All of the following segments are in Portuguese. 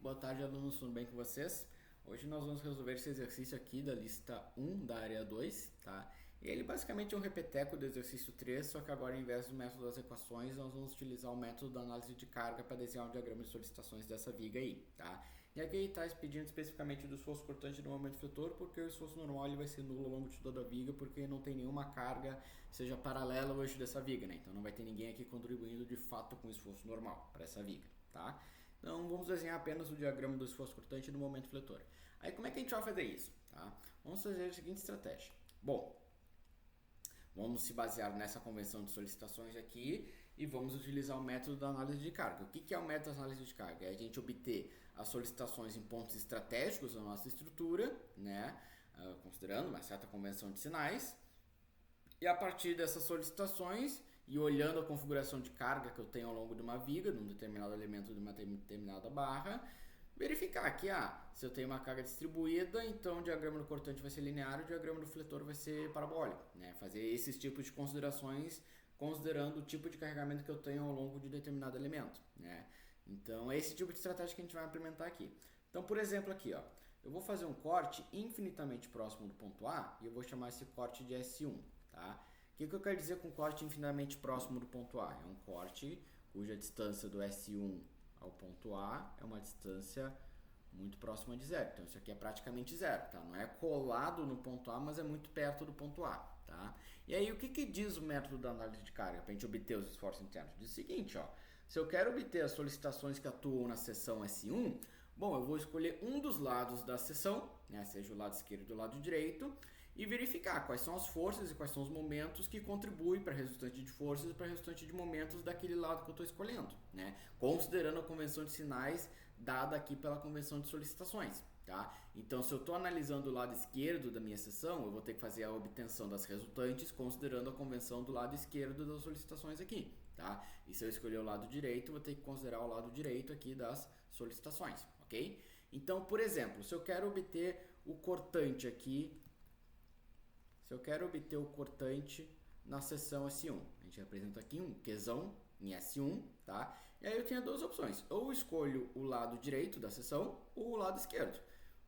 Boa tarde, alunos, tudo bem com vocês? Hoje nós vamos resolver esse exercício aqui da lista 1 da área 2, tá? E ele basicamente é um repeteco do exercício 3, só que agora, ao invés do método das equações, nós vamos utilizar o método da análise de carga para desenhar um diagrama de solicitações dessa viga aí, tá? E aqui ele está pedindo especificamente do esforço cortante no momento fletor, porque o esforço normal ele vai ser nulo ao longo de toda a viga, porque não tem nenhuma carga, seja paralela ao eixo dessa viga, né? Então não vai ter ninguém aqui contribuindo de fato com o esforço normal para essa viga, tá? Então vamos desenhar apenas o diagrama do esforço cortante no momento fletor. Aí como é que a gente vai fazer isso? Tá? Vamos fazer a seguinte estratégia. Bom, vamos se basear nessa convenção de solicitações aqui e vamos utilizar o método da análise de carga. O que é o método da análise de carga? É a gente obter as solicitações em pontos estratégicos da nossa estrutura, né? Considerando uma certa convenção de sinais. E a partir dessas solicitações e olhando a configuração de carga que eu tenho ao longo de uma viga, de um determinado elemento de uma determinada barra, verificar que se eu tenho uma carga distribuída, então o diagrama do cortante vai ser linear e o diagrama do fletor vai ser parabólico, né? Fazer esses tipos de considerações considerando o tipo de carregamento que eu tenho ao longo de determinado elemento, né? Então é esse tipo de estratégia que a gente vai implementar aqui. Então, por exemplo, aqui, eu vou fazer um corte infinitamente próximo do ponto A e eu vou chamar esse corte de S1, tá? O que eu quero dizer com corte infinitamente próximo do ponto A? É um corte cuja distância do S1 ao ponto A é uma distância muito próxima de zero. Então isso aqui é praticamente zero, tá? Não é colado no ponto A, mas é muito perto do ponto A, tá? E aí o que diz o método da análise de carga para a gente obter os esforços internos? Diz o seguinte, se eu quero obter as solicitações que atuam na seção S1, bom, eu vou escolher um dos lados da seção, né, seja o lado esquerdo ou o lado direito, e verificar quais são as forças e quais são os momentos que contribuem para a resultante de forças e para a resultante de momentos daquele lado que eu estou escolhendo, né? Considerando a convenção de sinais dada aqui pela convenção de solicitações. Tá? Então, se eu estou analisando o lado esquerdo da minha seção, eu vou ter que fazer a obtenção das resultantes considerando a convenção do lado esquerdo das solicitações aqui. Tá? E se eu escolher o lado direito, eu vou ter que considerar o lado direito aqui das solicitações. Ok? Então, por exemplo, se eu quero obter o cortante aqui, se eu quero obter o cortante na seção S1, a gente representa aqui um Qzão em S1, tá? E aí eu tenho duas opções, ou eu escolho o lado direito da seção ou o lado esquerdo.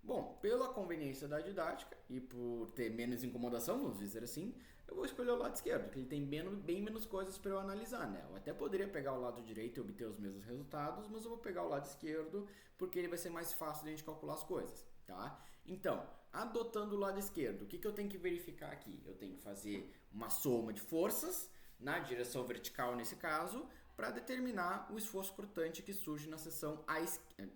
Bom, pela conveniência da didática e por ter menos incomodação, vamos dizer assim, eu vou escolher o lado esquerdo, que ele tem bem menos coisas para eu analisar, né? Eu até poderia pegar o lado direito e obter os mesmos resultados, mas eu vou pegar o lado esquerdo porque ele vai ser mais fácil de a gente calcular as coisas, tá? Então, adotando o lado esquerdo, o que eu tenho que verificar aqui? Eu tenho que fazer uma soma de forças na direção vertical nesse caso, para determinar o esforço cortante que surge na seção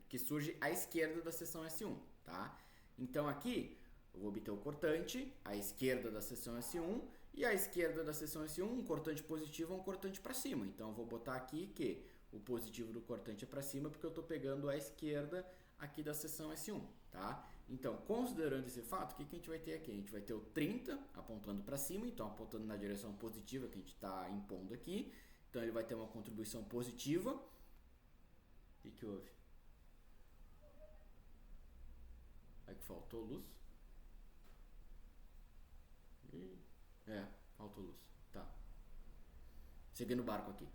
que surge à esquerda da seção S1, tá? Então aqui eu vou obter o cortante à esquerda da seção S1 e à esquerda da seção S1 um cortante positivo é um cortante para cima. Então eu vou botar aqui que o positivo do cortante é para cima porque eu estou pegando a esquerda aqui da seção S1, tá? Então, considerando esse fato, o que a gente vai ter aqui? A gente vai ter o 30 apontando para cima, então apontando na direção positiva que a gente está impondo aqui. Então, ele vai ter uma contribuição positiva. O que houve? É que faltou luz? Faltou luz. Tá. Seguindo o barco aqui.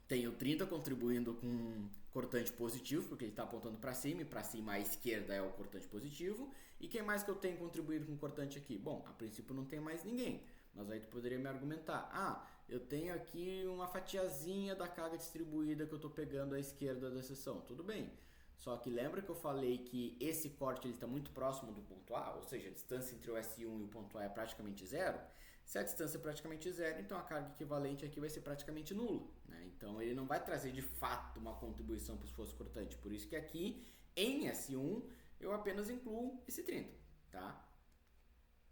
Tem o 30 contribuindo com cortante positivo, porque ele está apontando para cima, e para cima à esquerda é o cortante positivo. E quem mais que eu tenho contribuído com cortante aqui? Bom, a princípio não tem mais ninguém, mas aí tu poderia me argumentar, eu tenho aqui uma fatiazinha da carga distribuída que eu estou pegando à esquerda da seção. Tudo bem, só que lembra que eu falei que esse corte está muito próximo do ponto A, ou seja, a distância entre o S1 e o ponto A é praticamente zero. Se a distância é praticamente zero, então a carga equivalente aqui vai ser praticamente nula, né? Então ele não vai trazer de fato uma contribuição para o esforço cortante. Por isso que aqui em S1 eu apenas incluo esse 30, tá?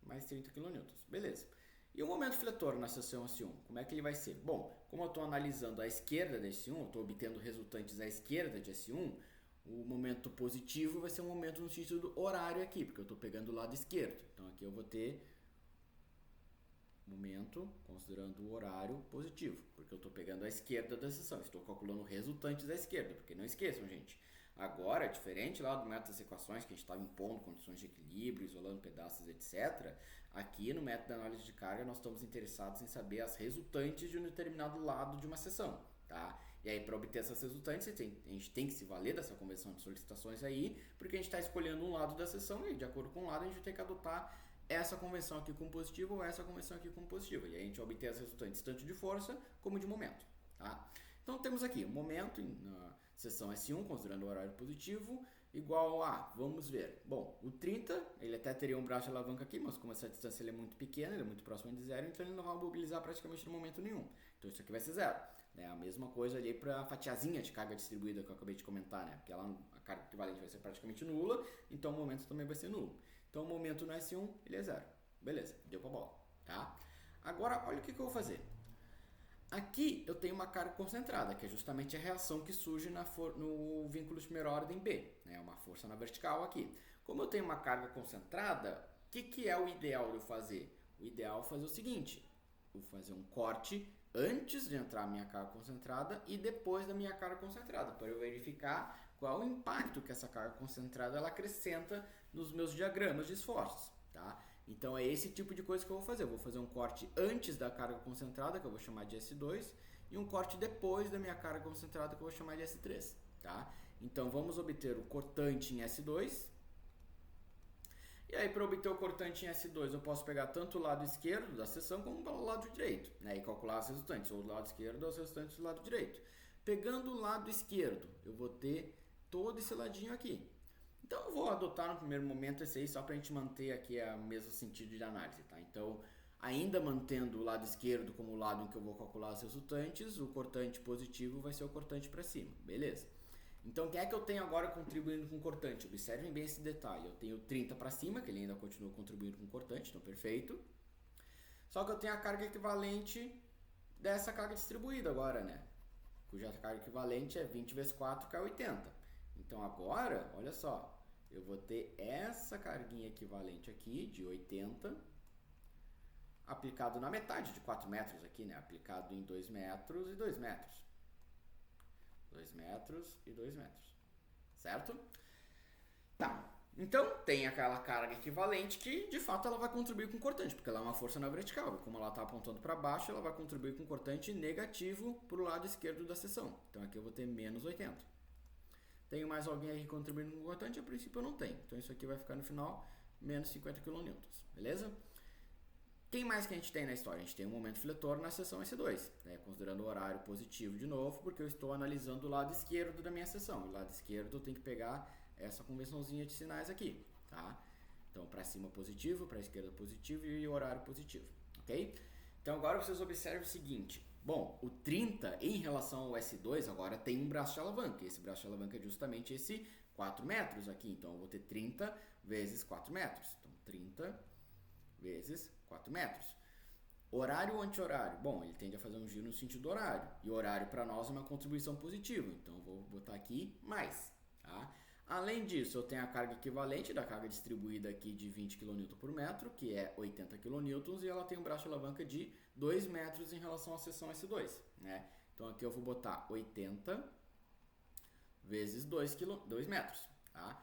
Mais 30 kN, beleza. E o momento fletor na seção S1, como é que ele vai ser? Bom, como eu estou analisando a esquerda de S1, eu estou obtendo resultantes à esquerda de S1, o momento positivo vai ser um momento no sentido horário aqui, porque eu estou pegando o lado esquerdo. Então aqui eu vou ter momento considerando o horário positivo, porque eu estou pegando a esquerda da seção, estou calculando resultantes à esquerda, porque não esqueçam, gente, agora, diferente lá do método das equações, que a gente estava impondo condições de equilíbrio, isolando pedaços, etc., aqui no método da análise de carga nós estamos interessados em saber as resultantes de um determinado lado de uma seção, tá? E aí, para obter essas resultantes, a gente tem que se valer dessa convenção de solicitações aí, porque a gente está escolhendo um lado da sessão e, de acordo com o lado, a gente tem que adotar essa convenção aqui com positivo ou essa convenção aqui com positivo. E aí a gente obter as resultantes tanto de força como de momento. Tá? Então, temos aqui o momento na seção S1, considerando o horário positivo, igual a, vamos ver, bom, o 30, ele até teria um braço de alavanca aqui, mas como essa distância ele é muito pequena, ele é muito próximo de zero, então ele não vai mobilizar praticamente no momento nenhum. Então isso aqui vai ser zero. Né? A mesma coisa ali para a fatiazinha de carga distribuída que eu acabei de comentar, né? Porque ela, a carga equivalente vai ser praticamente nula, então o momento também vai ser nulo. Então o momento no S1 ele é zero. Beleza, deu para a bola. Tá? Agora olha o que eu vou fazer. Aqui eu tenho uma carga concentrada, que é justamente a reação que surge no vínculo de primeira ordem B, né? Uma força na vertical aqui. Como eu tenho uma carga concentrada, o que é o ideal de eu fazer? O ideal é fazer o seguinte, eu vou fazer um corte antes de entrar a minha carga concentrada e depois da minha carga concentrada, para eu verificar qual é o impacto que essa carga concentrada ela acrescenta nos meus diagramas de esforços. Tá? Então é esse tipo de coisa que eu vou fazer. Eu vou fazer um corte antes da carga concentrada, que eu vou chamar de S2, e um corte depois da minha carga concentrada, que eu vou chamar de S3. Tá? Então vamos obter o cortante em S2. E aí, para obter o cortante em S2, eu posso pegar tanto o lado esquerdo da seção como o lado direito, né? E calcular as resultantes, ou do lado esquerdo ou as resultantes do lado direito. Pegando o lado esquerdo, eu vou ter todo esse ladinho aqui. Então, eu vou adotar no primeiro momento esse aí, só para a gente manter aqui o mesmo sentido de análise, tá? Então, ainda mantendo o lado esquerdo como o lado em que eu vou calcular as resultantes, o cortante positivo vai ser o cortante para cima, beleza? Então, quem é que eu tenho agora contribuindo com cortante? Observem bem esse detalhe. Eu tenho 30 para cima, que ele ainda continua contribuindo com cortante, então perfeito. Só que eu tenho a carga equivalente dessa carga distribuída agora, né? Cuja carga equivalente é 20 vezes 4, que é 80. Então agora, olha só, eu vou ter essa carguinha equivalente aqui, de 80, aplicado na metade de 4 metros aqui, né? Aplicado em 2 metros e 2 metros. 2 metros e 2 metros, certo? Tá, então tem aquela carga equivalente que de fato ela vai contribuir com cortante, porque ela é uma força na vertical, e como ela está apontando para baixo, ela vai contribuir com cortante negativo para o lado esquerdo da seção. Então aqui eu vou ter menos 80. Tenho mais alguém aí contribuindo com cortante? A princípio eu não tenho, então isso aqui vai ficar no final menos 50 kN, beleza? Quem mais que a gente tem na história? A gente tem um momento fletor na seção S2, né? Considerando o horário positivo de novo, porque eu estou analisando o lado esquerdo da minha seção. O lado esquerdo eu tenho que pegar essa convençãozinha de sinais aqui, tá? Então, para cima positivo, para a esquerda positivo e o horário positivo, ok? Então, agora vocês observem o seguinte. Bom, o 30 em relação ao S2 agora tem um braço de alavanca. Esse braço de alavanca é justamente esse 4 metros aqui. Então, eu vou ter 30 vezes 4 metros. Então, 30 vezes 4 metros. Horário ou anti-horário? Bom, ele tende a fazer um giro no sentido horário. E horário para nós é uma contribuição positiva. Então, eu vou botar aqui mais. Tá? Além disso, eu tenho a carga equivalente da carga distribuída aqui de 20 kN por metro, que é 80 kN, e ela tem um braço de alavanca de 2 metros em relação à seção S2. Né? Então, aqui eu vou botar 80 vezes 2 metros. Tá?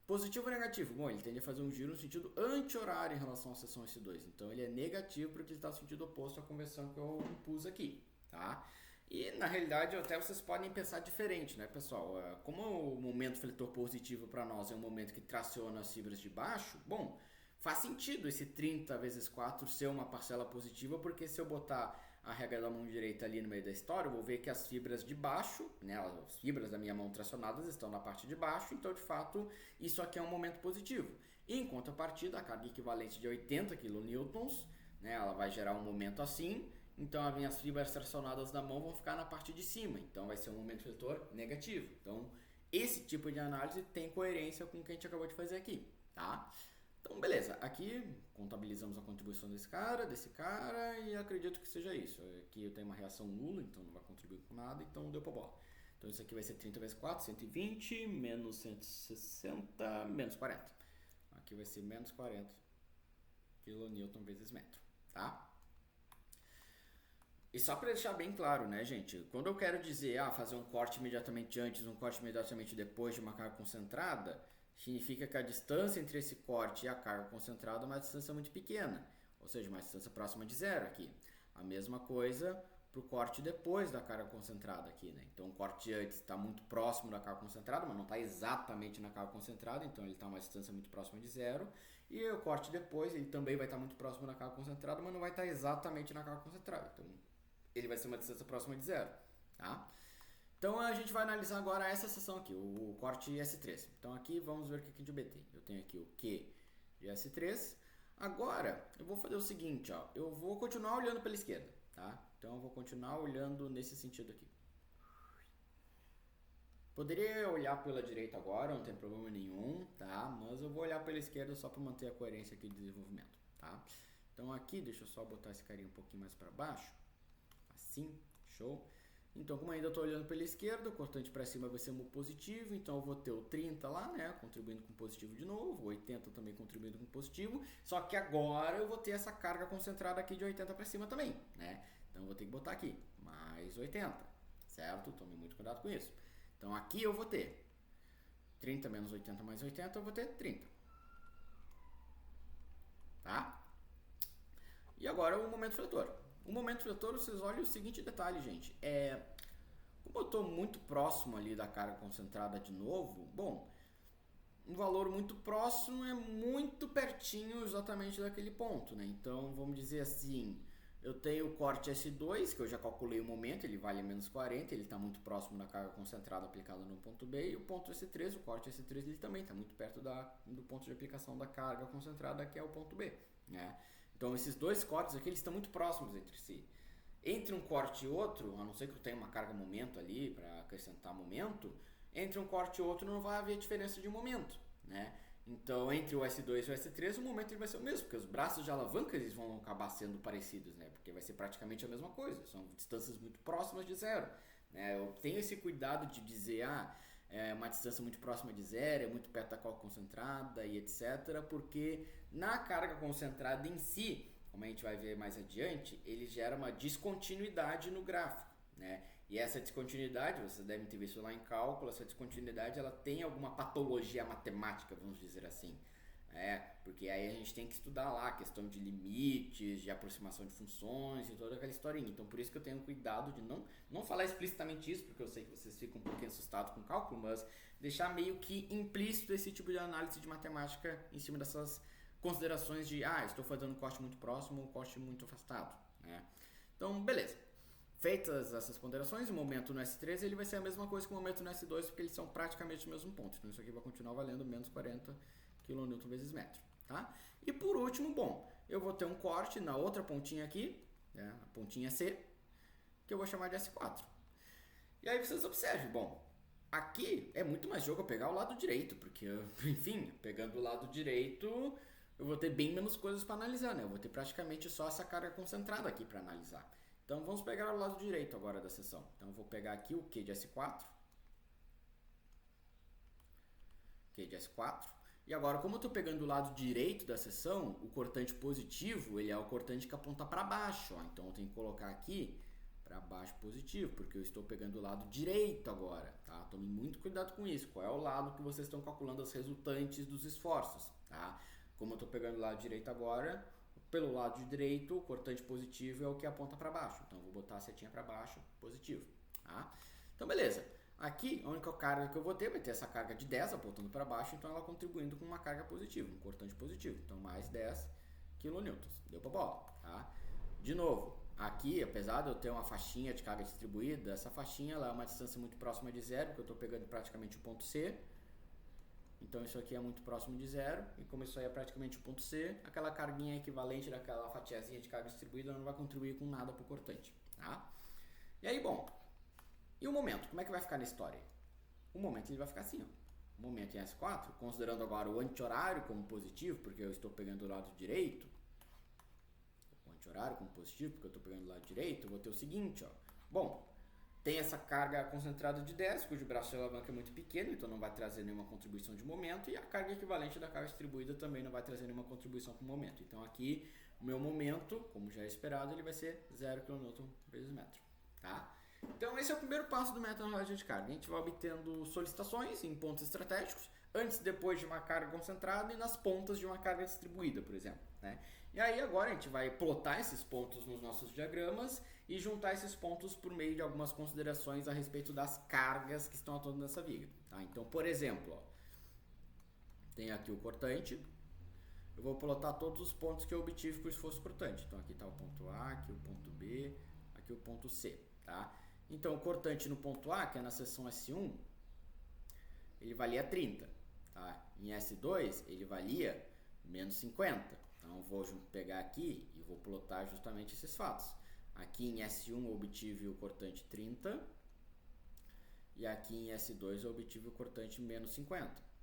Positivo ou negativo? Bom, ele tende a fazer um giro no sentido anti-horário em relação à seção S2. Então, ele é negativo porque ele está no sentido oposto à convenção que eu impus aqui. Tá? E, na realidade, até vocês podem pensar diferente, né, pessoal? Como o momento fletor positivo para nós é um momento que traciona as fibras de baixo, bom, faz sentido esse 30 vezes 4 ser uma parcela positiva, porque se eu botar a regra da mão direita ali no meio da história, eu vou ver que as fibras de baixo, né, as fibras da minha mão tracionadas estão na parte de baixo, então de fato isso aqui é um momento positivo. E em contrapartida, a carga equivalente de 80 kN, né, ela vai gerar um momento assim, então as minhas fibras tracionadas da mão vão ficar na parte de cima, então vai ser um momento fletor negativo. Então esse tipo de análise tem coerência com o que a gente acabou de fazer aqui, tá? Então, beleza, aqui contabilizamos a contribuição desse cara e acredito que seja isso. Aqui eu tenho uma reação nula, então não vai contribuir com nada, então deu pra bola. Então isso aqui vai ser 30 vezes 4, 120, menos 160, menos 40. Aqui vai ser menos 40 kN vezes metro, tá? E só para deixar bem claro, né, gente? Quando eu quero dizer, fazer um corte imediatamente antes, um corte imediatamente depois de uma carga concentrada, significa que a distância entre esse corte e a carga concentrada é uma distância muito pequena, ou seja, uma distância próxima de zero aqui. A mesma coisa para o corte depois da carga concentrada aqui, né? Então o corte antes está muito próximo da carga concentrada, mas não está exatamente na carga concentrada, então ele está a uma distância muito próxima de zero. E o corte depois, ele também vai estar muito próximo da carga concentrada, mas não vai estar exatamente na carga concentrada. Então ele vai ser uma distância próxima de zero, tá? Então a gente vai analisar agora essa seção aqui, o corte S3. Então aqui vamos ver o que a gente obtém. Eu tenho aqui o Q de S3. Agora eu vou fazer o seguinte, ó, eu vou continuar olhando pela esquerda, tá? Então eu vou continuar olhando nesse sentido aqui. Poderia olhar pela direita agora, não tem problema nenhum, tá? Mas eu vou olhar pela esquerda só para manter a coerência aqui de desenvolvimento, tá? Então aqui, deixa eu só botar esse carinha um pouquinho mais para baixo. Assim, show. Então, como ainda estou olhando pela esquerda, o cortante para cima vai ser mu positivo, então eu vou ter o 30 lá, né, contribuindo com positivo de novo, o 80 também contribuindo com positivo, só que agora eu vou ter essa carga concentrada aqui de 80 para cima também, né? Então eu vou ter que botar aqui, mais 80, certo? Tome muito cuidado com isso. Então aqui eu vou ter 30 menos 80 mais 80, eu vou ter 30. Tá? E agora o momento fletor. O momento fletor, vocês olham o seguinte detalhe, gente. Como eu estou muito próximo ali da carga concentrada de novo, bom, um valor muito próximo é muito pertinho exatamente daquele ponto, né? Então, vamos dizer assim, eu tenho o corte S2, que eu já calculei o momento, ele vale menos 40, ele está muito próximo da carga concentrada aplicada no ponto B, e o ponto S3, o corte S3, ele também está muito perto do ponto de aplicação da carga concentrada, que é o ponto B, né? Então esses dois cortes aqui, eles estão muito próximos entre si. Entre um corte e outro, a não ser que eu tenha uma carga momento ali para acrescentar momento, entre um corte e outro não vai haver diferença de momento, né? Então entre o S2 e o S3 o momento ele vai ser o mesmo, porque os braços de alavanca eles vão acabar sendo parecidos, né? Porque vai ser praticamente a mesma coisa, são distâncias muito próximas de zero, né? Eu tenho esse cuidado de dizer, é uma distância muito próxima de zero, é muito perto da carga concentrada e etc, porque na carga concentrada em si, como a gente vai ver mais adiante, ele gera uma descontinuidade no gráfico, né? E essa descontinuidade, vocês devem ter visto lá em cálculo, essa descontinuidade ela tem alguma patologia matemática, vamos dizer assim. Porque aí a gente tem que estudar lá a questão de limites, de aproximação de funções e toda aquela historinha. Então por isso que eu tenho cuidado de não falar explicitamente isso, porque eu sei que vocês ficam um pouquinho assustados com o cálculo, mas deixar meio que implícito esse tipo de análise de matemática em cima dessas considerações de, estou fazendo um corte muito próximo ou um corte muito afastado, né? Então, beleza. Feitas essas ponderações, o momento no S3 ele vai ser a mesma coisa que o momento no S2, porque eles são praticamente o mesmo ponto. Então isso aqui vai continuar valendo menos 40 kN vezes metro, tá? E por último, bom, eu vou ter um corte na outra pontinha aqui, né, a pontinha C, que eu vou chamar de S4. E aí vocês observem, bom, aqui é muito mais jogo eu pegar o lado direito, porque, enfim, pegando o lado direito, eu vou ter bem menos coisas para analisar, né? Eu vou ter praticamente só essa carga concentrada aqui para analisar. Então vamos pegar o lado direito agora da seção. Então eu vou pegar aqui o Q de S4. Q de S4. E agora, como eu estou pegando o lado direito da seção, o cortante positivo, ele é o cortante que aponta para baixo. Ó. Então eu tenho que colocar aqui para baixo positivo, porque eu estou pegando o lado direito agora. Tá? Tome muito cuidado com isso. Qual é o lado que vocês estão calculando as resultantes dos esforços? Tá? Como eu estou pegando o lado direito agora, pelo lado direito, o cortante positivo é o que aponta para baixo. Então, eu vou botar a setinha para baixo, positivo. Tá? Então, beleza. Aqui, a única carga que eu vou ter vai ter essa carga de 10 apontando para baixo, então ela contribuindo com uma carga positiva, um cortante positivo. Então, mais 10 kN. Deu para bola. Tá? De novo, aqui, apesar de eu ter uma faixinha de carga distribuída, essa faixinha ela é uma distância muito próxima de zero, porque eu estou pegando praticamente o ponto C. Então isso aqui é muito próximo de zero, e como isso aí é praticamente o ponto C, aquela carguinha equivalente daquela fatiazinha de carga distribuída não vai contribuir com nada para o cortante. Tá? E aí, bom, e o momento? Como é que vai ficar na história? O momento ele vai ficar assim, ó. O momento em S4, considerando agora o anti-horário como positivo, porque eu estou pegando o lado direito, o anti-horário como positivo, porque eu estou pegando o lado direito, eu vou ter o seguinte, ó. Bom, tem essa carga concentrada de 10, cujo braço de alavanca é muito pequeno, então não vai trazer nenhuma contribuição de momento, e a carga equivalente da carga distribuída também não vai trazer nenhuma contribuição para o momento. Então aqui, o meu momento, como já é esperado, ele vai ser 0 kN vezes metro. Tá? Então esse é o primeiro passo do método análise de carga. A gente vai obtendo solicitações em pontos estratégicos, antes e depois de uma carga concentrada e nas pontas de uma carga distribuída, por exemplo, né? E aí agora a gente vai plotar esses pontos nos nossos diagramas e juntar esses pontos por meio de algumas considerações a respeito das cargas que estão atuando nessa viga, tá? Então, por exemplo, ó, tem aqui o cortante, eu vou plotar todos os pontos que eu obtive com o esforço cortante. Então aqui está o ponto A, aqui o ponto B, aqui o ponto C, tá? Então o cortante no ponto A, que é na seção S1, ele valia 30, tá? Em S2 ele valia menos 50. Então vou pegar aqui e vou plotar justamente esses fatos. Aqui em S1 eu obtive o cortante 30 e aqui em S2 eu obtive o cortante menos 50.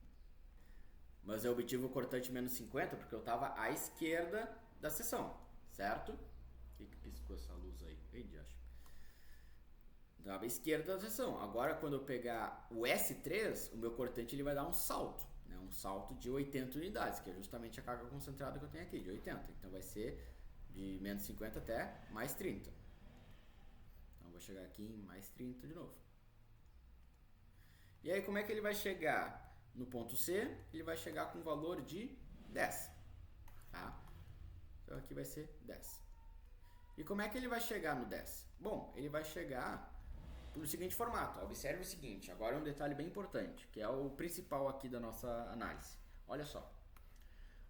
Mas eu obtive o cortante menos 50 porque eu estava à esquerda da seção, certo? O que piscou essa luz aí? Ei, acho. Estava à esquerda da seção. Agora, quando eu pegar o S3, o meu cortante ele vai dar um salto, né? Um salto de 80 unidades, que é justamente a carga concentrada que eu tenho aqui, de 80. Então, vai ser de menos 50 até mais 30. Então, vou chegar aqui em mais 30 de novo. E aí, como é que ele vai chegar? No ponto C, ele vai chegar com um valor de 10, tá? Então aqui vai ser 10. E como é que ele vai chegar no 10? Bom, ele vai chegar pelo seguinte formato. Observe o seguinte, agora é um detalhe bem importante, que é o principal aqui da nossa análise. Olha só.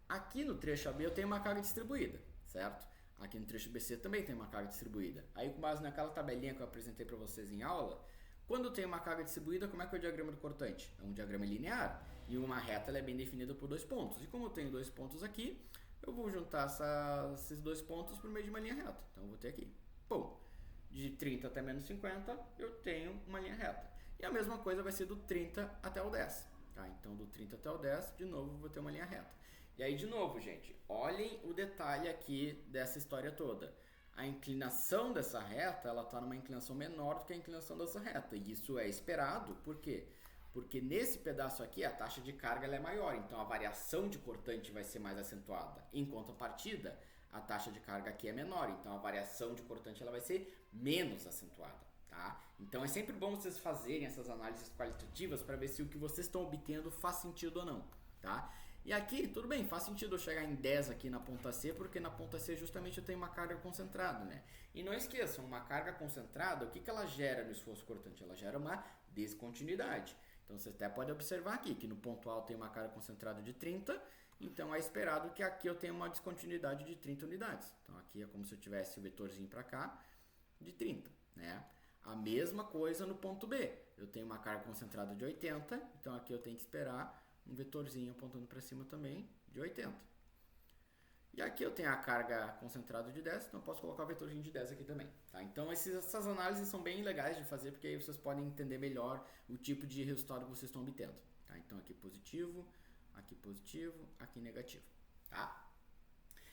Aqui no trecho AB eu tenho uma carga distribuída, certo? Aqui no trecho BC também tem uma carga distribuída. Aí, com base naquela tabelinha que eu apresentei para vocês em aula, quando tem uma carga distribuída, como é que é o diagrama do cortante? É um diagrama linear e uma reta ela é bem definida por 2 pontos. E como eu tenho 2 pontos aqui, eu vou juntar esses 2 pontos por meio de uma linha reta. Então eu vou ter aqui, pum, de 30 até menos 50, eu tenho uma linha reta. E a mesma coisa vai ser do 30 até o 10. Tá? Então do 30 até o 10, de novo, eu vou ter uma linha reta. E aí, de novo, gente, olhem o detalhe aqui dessa história toda. A inclinação dessa reta, ela está numa inclinação menor do que a inclinação dessa reta. E isso é esperado, por quê? Porque nesse pedaço aqui a taxa de carga ela é maior, então a variação de cortante vai ser mais acentuada. Em contrapartida, a taxa de carga aqui é menor, então a variação de cortante ela vai ser menos acentuada, tá? Então é sempre bom vocês fazerem essas análises qualitativas para ver se o que vocês estão obtendo faz sentido ou não, tá? E aqui, tudo bem, faz sentido eu chegar em 10 aqui na ponta C, porque na ponta C justamente eu tenho uma carga concentrada, né? E não esqueçam, uma carga concentrada, o que ela gera no esforço cortante? Ela gera uma descontinuidade. Então você até pode observar aqui que no ponto A eu tenho uma carga concentrada de 30, então é esperado que aqui eu tenha uma descontinuidade de 30 unidades. Então aqui é como se eu tivesse o vetorzinho para cá de 30, né? A mesma coisa no ponto B. Eu tenho uma carga concentrada de 80, então aqui eu tenho que esperar um vetorzinho apontando para cima também de 80. E aqui eu tenho a carga concentrada de 10, então eu posso colocar o vetorzinho de 10 aqui também. Tá? Então essas análises são bem legais de fazer, porque aí vocês podem entender melhor o tipo de resultado que vocês estão obtendo. Tá? Então aqui positivo, aqui negativo. Tá?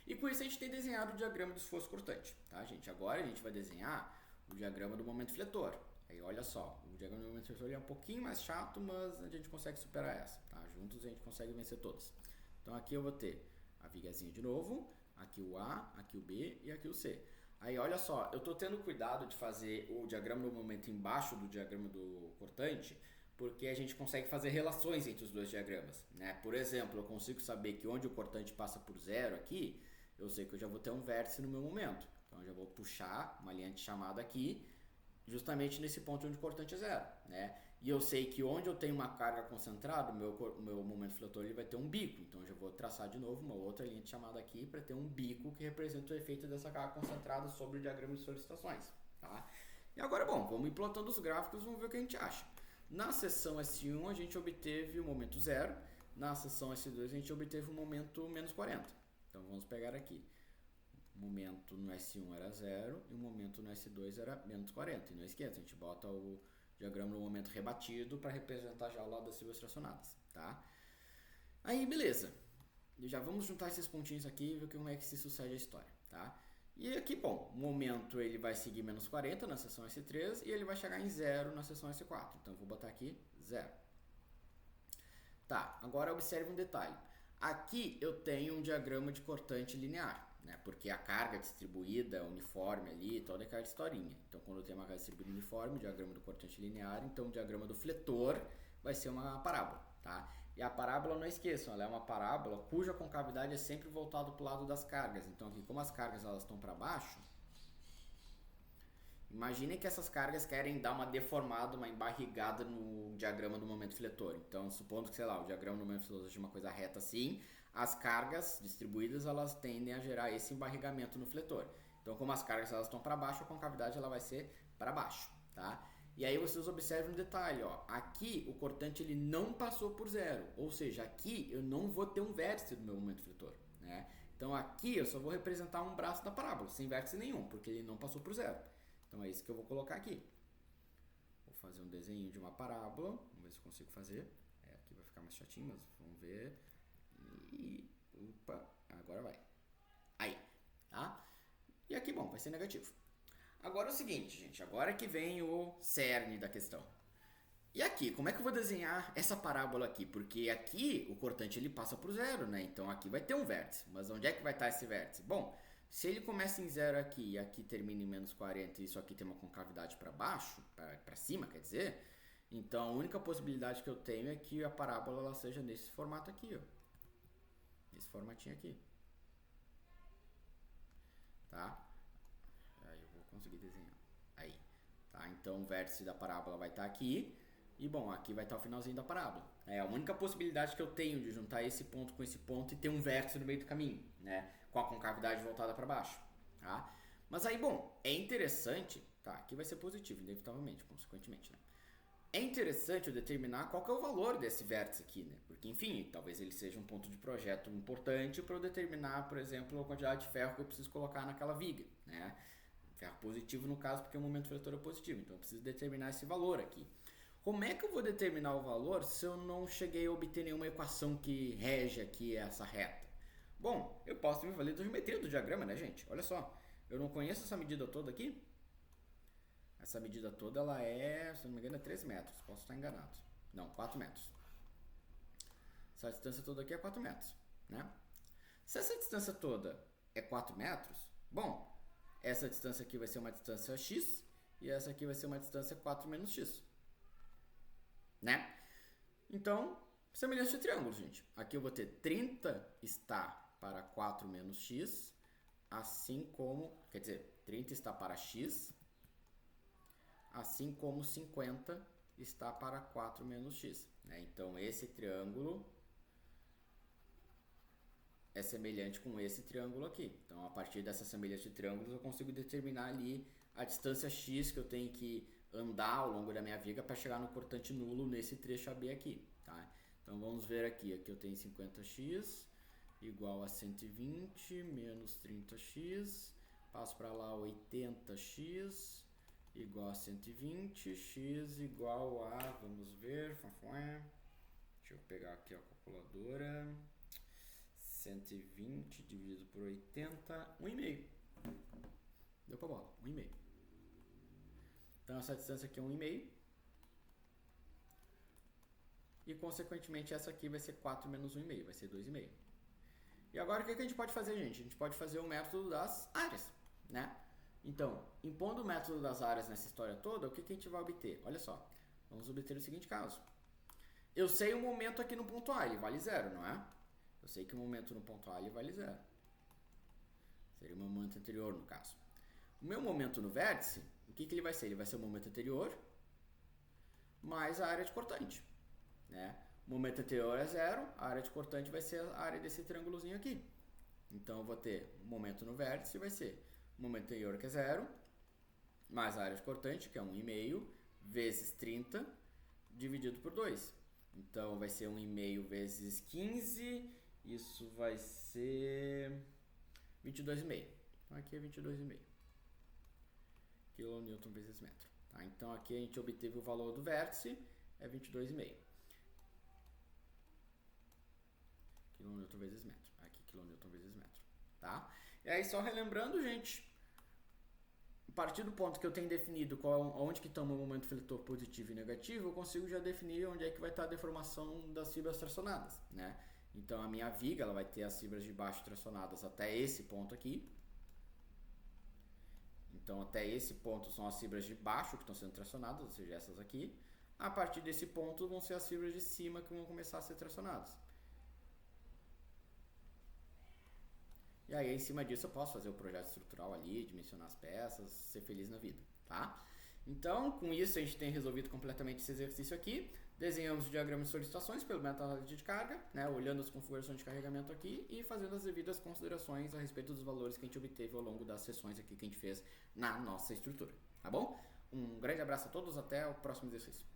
E com isso a gente tem desenhado o diagrama do esforço cortante. Tá, gente? Agora a gente vai desenhar o diagrama do momento fletor. Aí olha só, o diagrama do momento fletor é um pouquinho mais chato, mas a gente consegue superar essa. Tá? Juntos a gente consegue vencer todas. Então aqui eu vou ter a vigazinha de novo, aqui o A, aqui o B e aqui o C. Aí olha só, eu estou tendo cuidado de fazer o diagrama do momento embaixo do diagrama do cortante, porque a gente consegue fazer relações entre os dois diagramas, né? Por exemplo, eu consigo saber que onde o cortante passa por 0 aqui, eu sei que eu já vou ter um vértice no meu momento. Então eu já vou puxar uma linha de chamada aqui, justamente nesse ponto onde o cortante é 0, né? E eu sei que onde eu tenho uma carga concentrada, o meu momento fletor ele vai ter um bico. Então eu já vou traçar de novo uma outra linha de chamada aqui para ter um bico que representa o efeito dessa carga concentrada sobre o diagrama de solicitações, tá? E agora, bom, vamos implantando os gráficos, vamos ver o que a gente acha. Na seção S1 a gente obteve o momento 0, na seção S2 a gente obteve o momento menos 40. Então vamos pegar aqui. O momento no S1 era 0 e o momento no S2 era menos 40. E não esqueça, a gente bota o diagrama do momento rebatido para representar já o lado das fibras fracionadas, tá? Aí, beleza. E já vamos juntar esses pontinhos aqui e ver como é que se sucede a história, tá? E aqui, bom, o momento ele vai seguir menos 40 na seção S3 e ele vai chegar em 0 na seção S4. Então, eu vou botar aqui 0. Tá, agora observe um detalhe. Aqui eu tenho um diagrama de cortante linear, né? Porque a carga distribuída, uniforme ali, toda aquela historinha. Então, quando eu tenho uma carga distribuída uniforme, o diagrama do cortante linear, então o diagrama do fletor vai ser uma parábola, tá? E a parábola, não esqueçam, ela é uma parábola cuja concavidade é sempre voltada para o lado das cargas. Então, aqui, como as cargas elas estão para baixo, imaginem que essas cargas querem dar uma deformada, uma embarrigada no diagrama do momento fletor. Então, supondo que, sei lá, o diagrama do momento fletor seja uma coisa reta assim, as cargas distribuídas elas tendem a gerar esse embarrigamento no fletor. Então, como as cargas elas estão para baixo, a concavidade ela vai ser para baixo, tá? E aí vocês observam um detalhe, ó, aqui o cortante ele não passou por zero, ou seja, aqui eu não vou ter um vértice do meu momento fletor, né? Então aqui eu só vou representar um braço da parábola, sem vértice nenhum, porque ele não passou por zero. Então é isso que eu vou colocar aqui. Vou fazer um desenho de uma parábola, vamos ver se eu consigo fazer. Aqui vai ficar mais chatinho, mas vamos ver. E, opa, agora vai. Aí, tá? E aqui, bom, vai ser negativo. Agora é o seguinte, gente, agora que vem o cerne da questão. E aqui, como é que eu vou desenhar essa parábola aqui? Porque aqui o cortante ele passa por zero, né? Então aqui vai ter um vértice. Mas onde é que vai estar esse vértice? Bom, se ele começa em zero aqui e aqui termina em menos 40 e isso aqui tem uma concavidade para baixo, para cima, quer dizer, então a única possibilidade que eu tenho é que a parábola ela seja nesse formato aqui, ó. Nesse formatinho aqui. Tá? Aí eu vou conseguir desenhar. Aí. Tá? Então o vértice da parábola vai estar aqui. E bom, aqui vai estar o finalzinho da parábola. É a única possibilidade que eu tenho de juntar esse ponto com esse ponto e ter um vértice no meio do caminho, né? Com a concavidade voltada para baixo, tá? Mas aí, bom, é interessante, tá? Aqui vai ser positivo, inevitavelmente, consequentemente, né? É interessante eu determinar qual que é o valor desse vértice aqui, né? Porque, enfim, talvez ele seja um ponto de projeto importante para eu determinar, por exemplo, a quantidade de ferro que eu preciso colocar naquela viga, né? Ferro positivo no caso, porque o momento fletor é positivo, então eu preciso determinar esse valor aqui. Como é que eu vou determinar o valor se eu não cheguei a obter nenhuma equação que rege aqui essa reta? Bom, eu posso me valer da geometria do diagrama, né, gente? Olha só, eu não conheço essa medida toda aqui. Essa medida toda, ela é, se não me engano, é 3 metros. Posso estar enganado. Não, 4 metros. Essa distância toda aqui é 4 metros, né? Se essa distância toda é 4 metros, bom, essa distância aqui vai ser uma distância x e essa aqui vai ser uma distância 4 menos x. Né? Então, semelhança de triângulos, gente. Aqui eu vou ter 30 está para 4 menos x, assim como, quer dizer, 30 está para x, assim como 50 está para 4 menos x. Né? Então, esse triângulo é semelhante com esse triângulo aqui. Então, a partir dessa semelhança de triângulos, eu consigo determinar ali a distância x que eu tenho que andar ao longo da minha viga para chegar no cortante nulo nesse trecho AB aqui, tá? Então vamos ver aqui, eu tenho 50x igual a 120 menos 30x, passo para lá 80x igual a 120, x igual a, vamos ver, deixa eu pegar aqui a calculadora, 120 dividido por 80, 1,5. Deu pra bola, 1,5. Então essa distância aqui é 1,5. E consequentemente essa aqui vai ser 4 menos 1,5, vai ser 2,5. E agora o que a gente pode fazer, gente? A gente pode fazer o método das áreas, né? Então, impondo o método das áreas nessa história toda, o que a gente vai obter? Olha só, vamos obter o seguinte caso. Eu sei o momento aqui no ponto A, ele vale 0, não é? Eu sei que o momento no ponto A ele vale 0. Seria o meu momento anterior, no caso. O meu momento no vértice, o que ele vai ser? Ele vai ser o momento anterior mais a área de cortante, né? O momento anterior é 0, a área de cortante vai ser a área desse triângulozinho aqui. Então, eu vou ter o momento no vértice, vai ser o momento anterior, que é 0, mais a área de cortante, que é 1,5, vezes 30, dividido por 2. Então, vai ser 1,5 vezes 15, isso vai ser 22,5. Então, aqui é 22,5 kN vezes metro. Tá? Então, aqui a gente obteve o valor do vértice, é 22,5 kN vezes metro. Aqui, kN vezes metro. Tá? E aí, só relembrando, gente, a partir do ponto que eu tenho definido onde que está o meu momento fletor positivo e negativo, eu consigo já definir onde é que vai estar a deformação das fibras tracionadas, né? Então a minha viga ela vai ter as fibras de baixo tracionadas até esse ponto aqui. Então até esse ponto são as fibras de baixo que estão sendo tracionadas, ou seja, essas aqui. A partir desse ponto vão ser as fibras de cima que vão começar a ser tracionadas. E aí em cima disso eu posso fazer o projeto estrutural ali, dimensionar as peças, ser feliz na vida, tá? Então, com isso a gente tem resolvido completamente esse exercício aqui. Desenhamos o diagrama de solicitações pelo método análise de carga, né, olhando as configurações de carregamento aqui e fazendo as devidas considerações a respeito dos valores que a gente obteve ao longo das sessões aqui que a gente fez na nossa estrutura, tá bom? Um grande abraço a todos, até o próximo exercício.